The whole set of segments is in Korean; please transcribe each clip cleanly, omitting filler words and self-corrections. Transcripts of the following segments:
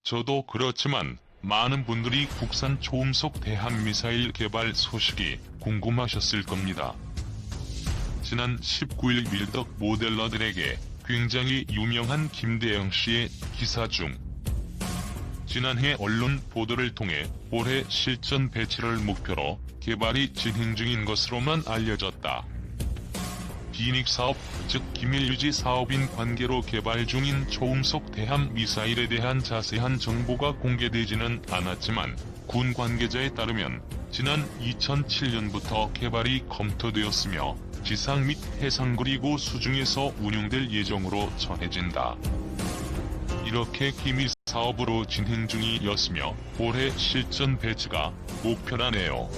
저도 그렇지만 많은 분들이 국산 초음속 대함미사일 개발 소식이 궁금하셨을 겁니다. 지난 19일 밀덕 모델러들에게 굉장히 유명한 김대영 씨의 기사 중 지난해 언론 보도를 통해 올해 실전 배치를 목표로 개발이 진행 중인 것으로만 알려졌다. 비닉 사업, 즉 기밀 유지 사업인 관계로 개발 중인 초음속 대함 미사일에 대한 자세한 정보가 공개되지는 않았지만 군 관계자에 따르면 지난 2007년부터 개발이 검토되었으며 지상 및 해상 그리고 수중에서 운용될 예정으로 전해진다. 이렇게 기밀 사업으로 진행 중이었으며 올해 실전 배치가 목표라네요.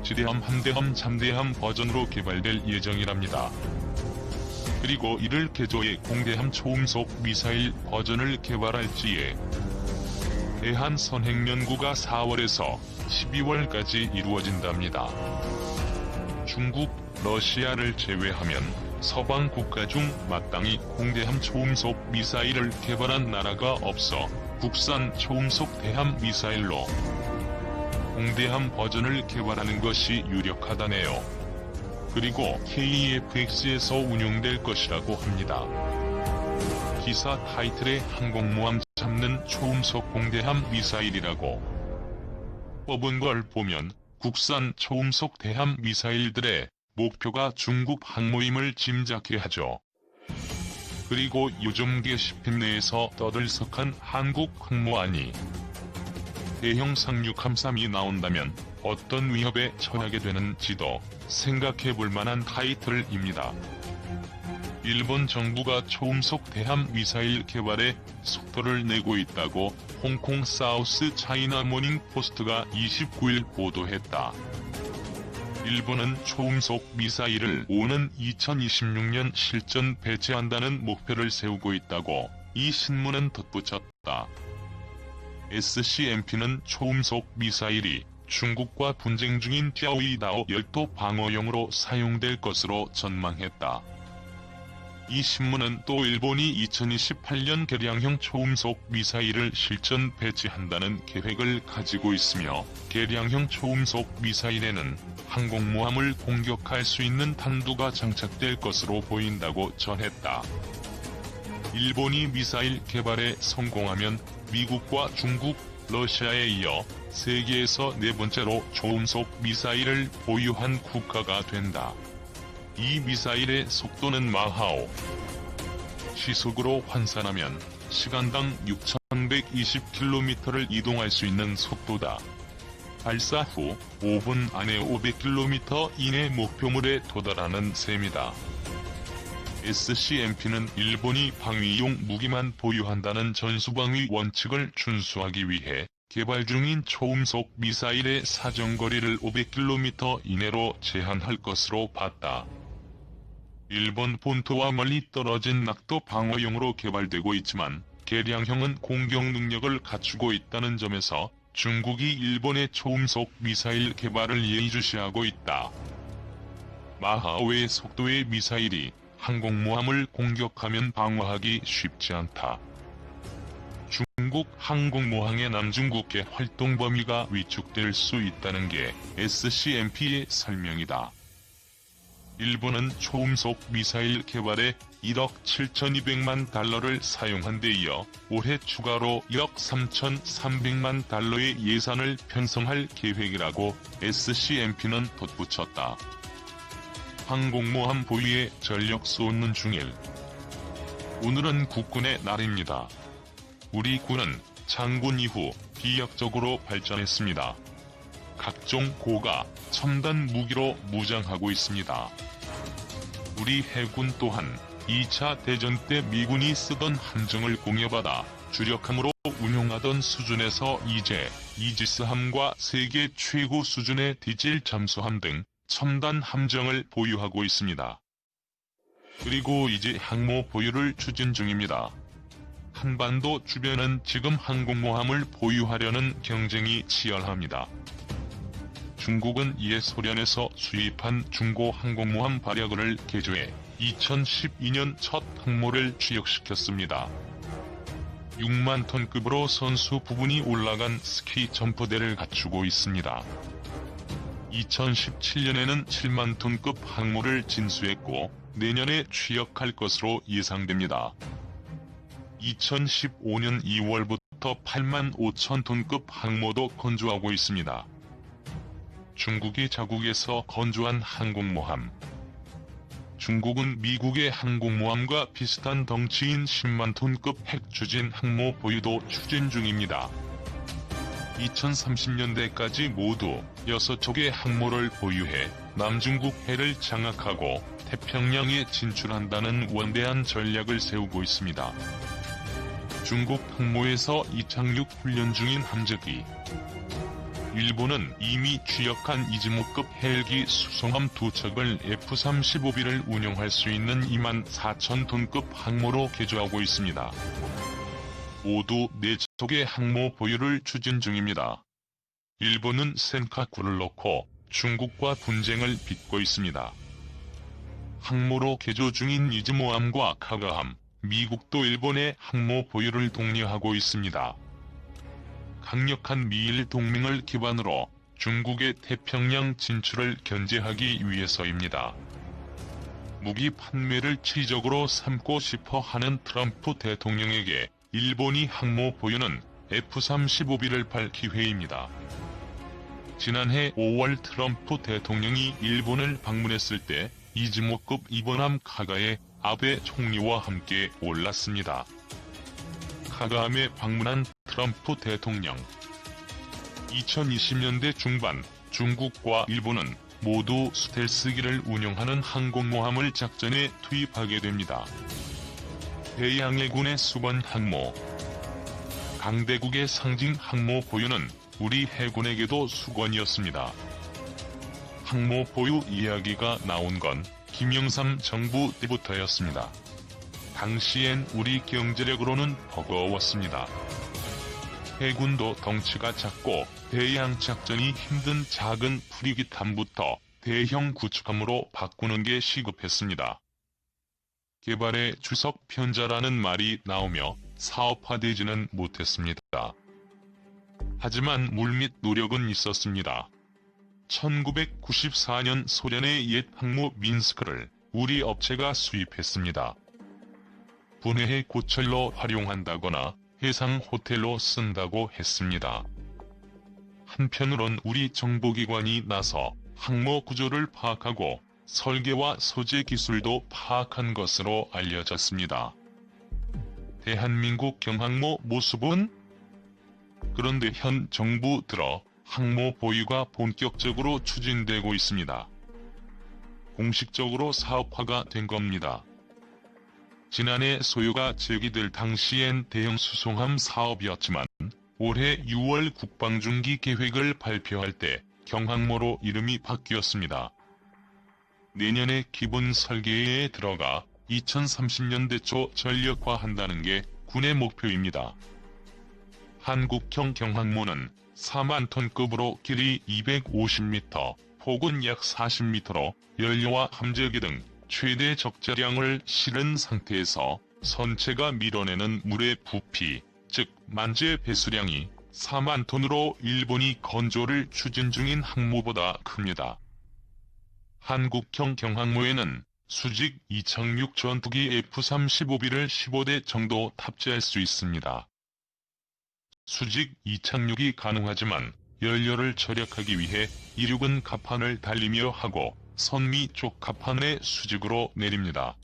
지대함, 함대함, 잠대함 버전으로 개발될 예정이랍니다. 그리고 이를 개조해 공대함 초음속 미사일 버전을 개발할지에 대한 선행 연구가 4월에서 12월까지 이루어진답니다. 중국, 러시아를 제외하면 서방 국가 중 마땅히 공대함 초음속 미사일을 개발한 나라가 없어 국산 초음속 대함 미사일로 공대함 버전을 개발하는 것이 유력하다네요. 그리고 KF-X에서 운용될 것이라고 합니다. 기사 타이틀에 항공모함 잡는 초음속 공대함 미사일이라고 뽑은 걸 보면 국산 초음속 대함 미사일들의 목표가 중국 항모임을 짐작해 하죠. 그리고 요즘 게시판 내에서 떠들썩한 한국 항모안이 대형 상륙함3이 나온다면 어떤 위협에 처하게 되는지도 생각해볼 만한 타이틀입니다. 일본 정부가 초음속 대함 미사일 개발에 속도를 내고 있다고 홍콩 사우스 차이나 모닝 포스트가 29일 보도했다. 일본은 초음속 미사일을 오는 2026년 실전 배치한다는 목표를 세우고 있다고 이 신문은 덧붙였다. SCMP는 초음속 미사일이 중국과 분쟁 중인 쩌위다오 열도 방어용으로 사용될 것으로 전망했다. 이 신문은 또 일본이 2028년 개량형 초음속 미사일을 실전 배치한다는 계획을 가지고 있으며 개량형 초음속 미사일에는 항공모함을 공격할 수 있는 탄두가 장착될 것으로 보인다고 전했다. 일본이 미사일 개발에 성공하면 미국과 중국, 러시아에 이어 세계에서 네 번째로 초음속 미사일을 보유한 국가가 된다. 이 미사일의 속도는 마하오. 시속으로 환산하면 시간당 6120km를 이동할 수 있는 속도다. 발사 후 5분 안에 500km 이내 목표물에 도달하는 셈이다. SCMP는 일본이 방위용 무기만 보유한다는 전수방위 원칙을 준수하기 위해 개발 중인 초음속 미사일의 사정거리를 500km 이내로 제한할 것으로 봤다. 일본 본토와 멀리 떨어진 낙도 방어용으로 개발되고 있지만 개량형은 공격 능력을 갖추고 있다는 점에서 중국이 일본의 초음속 미사일 개발을 예의주시하고 있다. 마하오의 속도의 미사일이 항공모함을 공격하면 방어하기 쉽지 않다. 중국 항공모함의 남중국해 활동 범위가 위축될 수 있다는 게 SCMP의 설명이다. 일본은 초음속 미사일 개발에 1억 7,200만 달러를 사용한 데 이어 올해 추가로 1억 3,300만 달러의 예산을 편성할 계획이라고 SCMP는 덧붙였다. 항공모함 보유에 전력 쏟는 중일. 오늘은 국군의 날입니다. 우리 군은 장군 이후 비약적으로 발전했습니다. 각종 고가, 첨단 무기로 무장하고 있습니다. 우리 해군 또한 2차 대전 때 미군이 쓰던 함정을 공여받아 주력함으로 운용하던 수준에서 이제 이지스함과 세계 최고 수준의 디젤 잠수함 등 첨단 함정을 보유하고 있습니다. 그리고 이제 항모 보유를 추진 중입니다. 한반도 주변은 지금 항공모함을 보유하려는 경쟁이 치열합니다. 중국은 이에 소련에서 수입한 중고 항공모함 발여구를 개조해 2012년 첫 항모를 취역시켰습니다. 6만 톤급으로 선수 부분이 올라간 스키 점퍼대를 갖추고 있습니다. 2017년에는 7만 톤급 항모를 진수했고 내년에 취역할 것으로 예상됩니다. 2015년 2월부터 8만 5천 톤급 항모도 건조하고 있습니다. 중국이 자국에서 건조한 항공모함. 중국은 미국의 항공모함과 비슷한 덩치인 10만 톤급 핵추진 항모 보유도 추진 중입니다. 2030년대까지 모두 6척의 항모를 보유해 남중국 해를 장악하고 태평양에 진출한다는 원대한 전략을 세우고 있습니다. 중국 항모에서 이착륙 훈련 중인 함재기. 일본은 이미 취역한 이즈모급 헬기 수송함 2척을 F-35B를 운용할 수 있는 2만 4천 톤급 항모로 개조하고 있습니다. 모두 4척의 항모 보유를 추진 중입니다. 일본은 센카쿠를 놓고 중국과 분쟁을 빚고 있습니다. 항모로 개조 중인 이즈모함과 카가함, 미국도 일본의 항모 보유를 독려하고 있습니다. 강력한 미일 동맹을 기반으로 중국의 태평양 진출을 견제하기 위해서입니다. 무기 판매를 치적으로 삼고 싶어 하는 트럼프 대통령에게 일본이 항모 보유는 F-35B를 팔 기회입니다. 지난해 5월 트럼프 대통령이 일본을 방문했을 때 이즈모급 이번함 카가에 아베 총리와 함께 올랐습니다. 카가함에 방문한 트럼프 대통령. 2020년대 중반 중국과 일본은 모두 스텔스기를 운용하는 항공모함을 작전에 투입하게 됩니다. 대양해군의 수번 항모. 강대국의 상징 항모 보유는 우리 해군에게도 수건이었습니다. 항모 보유 이야기가 나온 건 김영삼 정부 때부터였습니다. 당시엔 우리 경제력으로는 버거웠습니다. 해군도 덩치가 작고 대양 작전이 힘든 작은 프리기함부터 대형 구축함으로 바꾸는 게 시급했습니다. 개발의 주석 편자라는 말이 나오며 사업화되지는 못했습니다. 하지만 물밑 노력은 있었습니다. 1994년 소련의 옛 항모 민스크를 우리 업체가 수입했습니다. 분해해 고철로 활용한다거나 해상 호텔로 쓴다고 했습니다. 한편으론 우리 정보기관이 나서 항모 구조를 파악하고 설계와 소재 기술도 파악한 것으로 알려졌습니다. 대한민국 경항모 모습은? 그런데 현 정부 들어 항모 보유가 본격적으로 추진되고 있습니다. 공식적으로 사업화가 된 겁니다. 지난해 소유가 제기될 당시엔 대형 수송함 사업이었지만 올해 6월 국방중기 계획을 발표할 때 경항모로 이름이 바뀌었습니다. 내년에 기본 설계에 들어가 2030년대 초 전력화한다는 게 군의 목표입니다. 한국형 경항모는 4만 톤급으로 길이 250m, 폭은 약 40m로 연료와 함재기 등 최대 적재량을 실은 상태에서 선체가 밀어내는 물의 부피, 즉 만재 배수량이 4만 톤으로 일본이 건조를 추진 중인 항모보다 큽니다. 한국형 경항모에는 수직 이착륙 전투기 F-35B를 15대 정도 탑재할 수 있습니다. 수직 이착륙이 가능하지만 연료를 절약하기 위해 이륙은 갑판을 달리며 하고 선미 쪽 갑판에 수직으로 내립니다.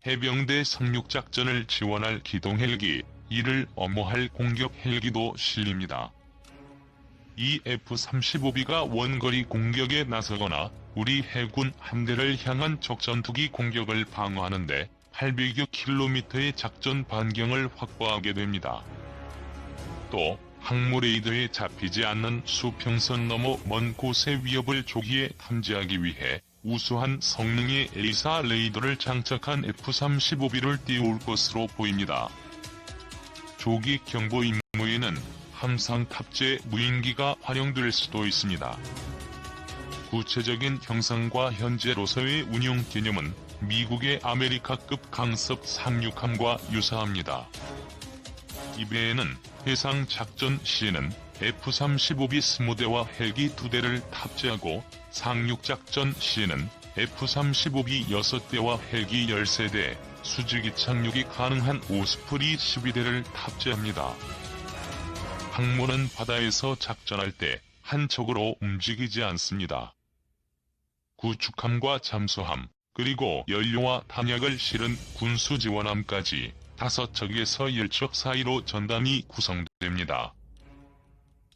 해병대 상륙작전을 지원할 기동헬기, 이를 엄호할 공격 헬기도 실립니다. 이 F-35B가 원거리 공격에 나서거나 우리 해군 함대를 향한 적전투기 공격을 방어하는데 800여 킬로미터의 작전 반경을 확보하게 됩니다. 또 항모 레이더에 잡히지 않는 수평선 너머 먼 곳의 위협을 조기에 탐지하기 위해 우수한 성능의 A사 레이더를 장착한 F-35B를 띄울 것으로 보입니다. 조기 경보 임무에는 함상 탑재 무인기가 활용될 수도 있습니다. 구체적인 형상과 현재로서의 운용 개념은 미국의 아메리카급 강습 상륙함과 유사합니다. 이외에는 해상 작전 시에는 F-35B 20대와 헬기 2대를 탑재하고 상륙 작전 시에는 F-35B 6대와 헬기 13대, 수직이 착륙이 가능한 오스프리 12대를 탑재합니다. 항모는 바다에서 작전할 때 한 척으로 움직이지 않습니다. 구축함과 잠수함, 그리고 연료와 탄약을 실은 군수지원함까지 5척에서 10척 사이로 전단이 구성됩니다.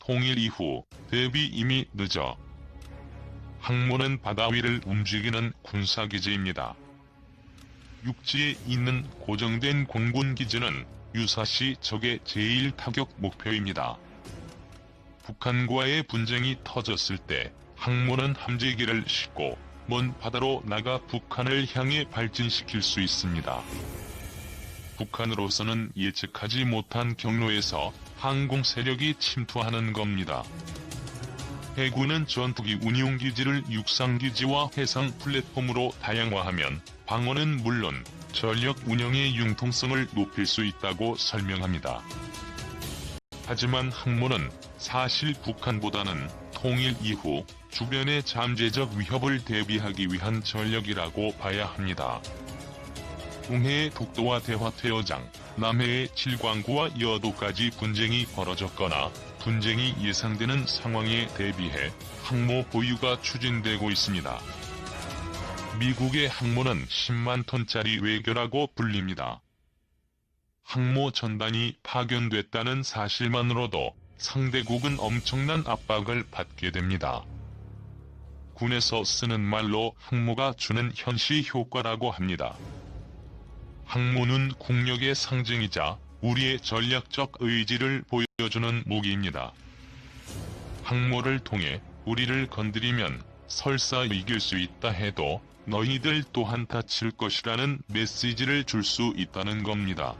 통일 이후 대비 이미 늦어 항모는 바다 위를 움직이는 군사기지입니다. 육지에 있는 고정된 공군기지는 유사시 적의 제1타격 목표입니다. 북한과의 분쟁이 터졌을 때 항모는 함재기를 싣고 먼 바다로 나가 북한을 향해 발진시킬 수 있습니다. 북한으로서는 예측하지 못한 경로에서 항공 세력이 침투하는 겁니다. 해군은 전투기 운용기지를 육상기지와 해상 플랫폼으로 다양화하면 방어는 물론 전력 운영의 융통성을 높일 수 있다고 설명합니다. 하지만 항모는 사실 북한보다는 통일 이후 주변의 잠재적 위협을 대비하기 위한 전력이라고 봐야 합니다. 동해의 독도와 대화퇴어장, 남해의 칠광구와 여도까지 분쟁이 벌어졌거나 분쟁이 예상되는 상황에 대비해 항모 보유가 추진되고 있습니다. 미국의 항모는 10만 톤짜리 외교라고 불립니다. 항모 전단이 파견됐다는 사실만으로도 상대국은 엄청난 압박을 받게 됩니다. 군에서 쓰는 말로 항모가 주는 현시 효과라고 합니다. 항모는 국력의 상징이자 우리의 전략적 의지를 보여주는 무기입니다. 항모를 통해 우리를 건드리면 설사 이길 수 있다 해도 너희들 또한 다칠 것이라는 메시지를 줄 수 있다는 겁니다.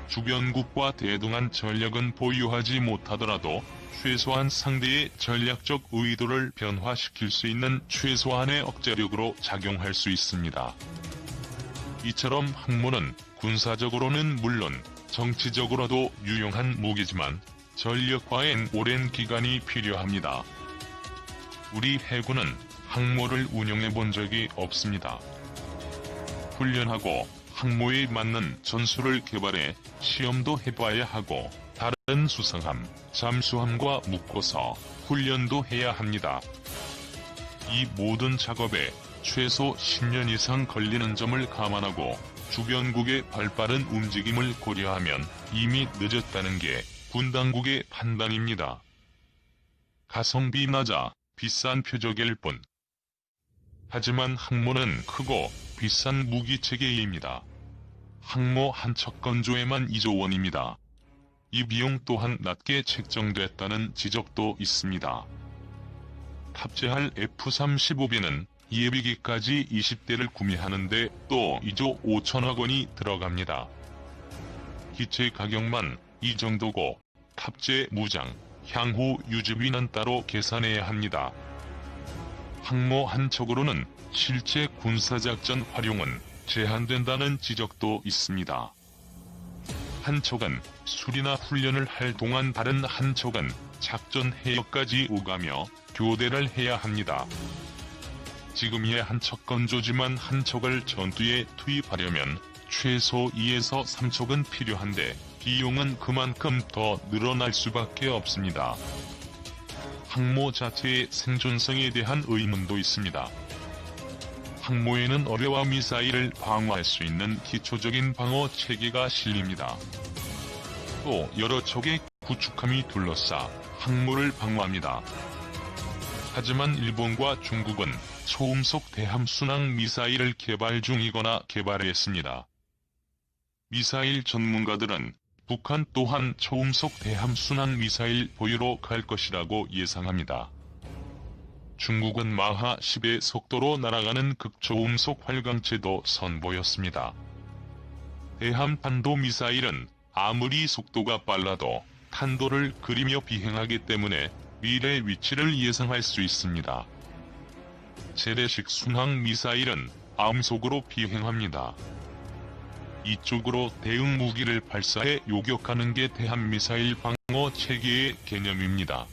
주변국과 대등한 전력은 보유하지 못하더라도 최소한 상대의 전략적 의도를 변화시킬 수 있는 최소한의 억제력으로 작용할 수 있습니다. 이처럼 항모는 군사적으로는 물론 정치적으로도 유용한 무기지만 전력화엔 오랜 기간이 필요합니다. 우리 해군은 항모를 운용해 본 적이 없습니다. 훈련하고 항모에 맞는 전술을 개발해 시험도 해봐야 하고 다른 수상함, 잠수함과 묶어서 훈련도 해야 합니다. 이 모든 작업에 최소 10년 이상 걸리는 점을 감안하고 주변국의 발빠른 움직임을 고려하면 이미 늦었다는 게 군 당국의 판단입니다. 가성비 낮아 비싼 표적일 뿐. 하지만 항모는 크고 비싼 무기체계입니다. 항모 한 척 건조에만 2조 원입니다. 이 비용 또한 낮게 책정됐다는 지적도 있습니다. 탑재할 F-35B는 예비기까지 20대를 구매하는데 또 2조 5천억 원이 들어갑니다. 기체 가격만 이 정도고 탑재 무장, 향후 유지비는 따로 계산해야 합니다. 항모 한 척으로는 실제 군사작전 활용은 제한된다는 지적도 있습니다. 한 척은 수리나 훈련을 할 동안 다른 한 척은 작전 해역까지 오가며 교대를 해야 합니다. 지금의 한 척 건조지만 한 척을 전투에 투입하려면 최소 2에서 3척은 필요한데 비용은 그만큼 더 늘어날 수밖에 없습니다. 항모 자체의 생존성에 대한 의문도 있습니다. 항모에는 어뢰와 미사일을 방어할 수 있는 기초적인 방어 체계가 실립니다. 또 여러 척의 구축함이 둘러싸 항모를 방어합니다. 하지만 일본과 중국은 초음속 대함 순항 미사일을 개발 중이거나 개발했습니다. 미사일 전문가들은 북한 또한 초음속 대함 순항 미사일 보유로 갈 것이라고 예상합니다. 중국은 마하 10의 속도로 날아가는 극초음속 활강체도 선보였습니다. 대함 탄도미사일은 아무리 속도가 빨라도 탄도를 그리며 비행하기 때문에 미래 위치를 예상할 수 있습니다. 재래식 순항 미사일은 암속으로 비행합니다. 이쪽으로 대응 무기를 발사해 요격하는 게 대한미사일 방어 체계의 개념입니다.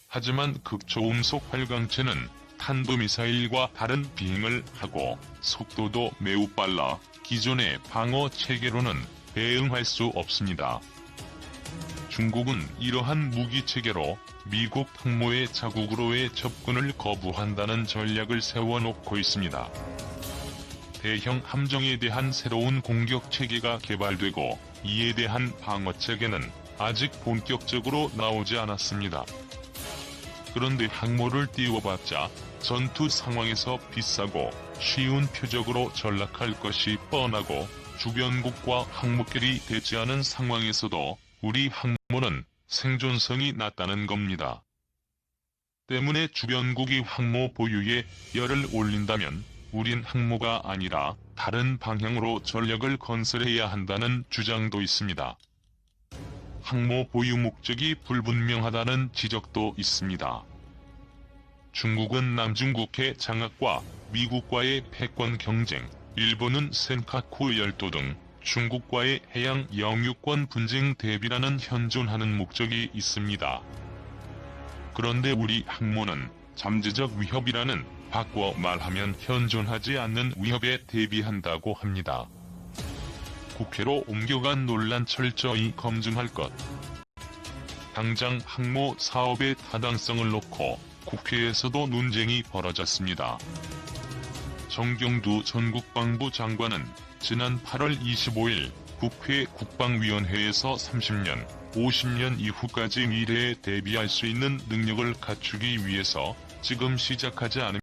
하지만 극초음속 활강체는 탄도미사일과 다른 비행을 하고 속도도 매우 빨라 기존의 방어 체계로는 대응할 수 없습니다. 중국은 이러한 무기 체계로 미국 항모의 자국으로의 접근을 거부한다는 전략을 세워놓고 있습니다. 대형 함정에 대한 새로운 공격 체계가 개발되고 이에 대한 방어 체계는 아직 본격적으로 나오지 않았습니다. 그런데 항모를 띄워봤자 전투 상황에서 비싸고 쉬운 표적으로 전락할 것이 뻔하고 주변국과 항모끼리 대치하는 상황에서도 우리 항모는 생존성이 낮다는 겁니다. 때문에 주변국이 항모 보유에 열을 올린다면 우린 항모가 아니라 다른 방향으로 전력을 건설해야 한다는 주장도 있습니다. 항모 보유 목적이 불분명하다는 지적도 있습니다. 중국은 남중국해 장악과 미국과의 패권 경쟁, 일본은 센카쿠 열도 등 중국과의 해양 영유권 분쟁 대비라는 현존하는 목적이 있습니다. 그런데 우리 항모는 잠재적 위협이라는, 바꿔 말하면 현존하지 않는 위협에 대비한다고 합니다. 국회로 옮겨간 논란 철저히 검증할 것. 당장 항모 사업의 타당성을 놓고 국회에서도 논쟁이 벌어졌습니다. 정경두 전 국방부 장관은 지난 8월 25일 국회 국방위원회에서 30년, 50년 이후까지 미래에 대비할 수 있는 능력을 갖추기 위해서 지금 시작하지 않으면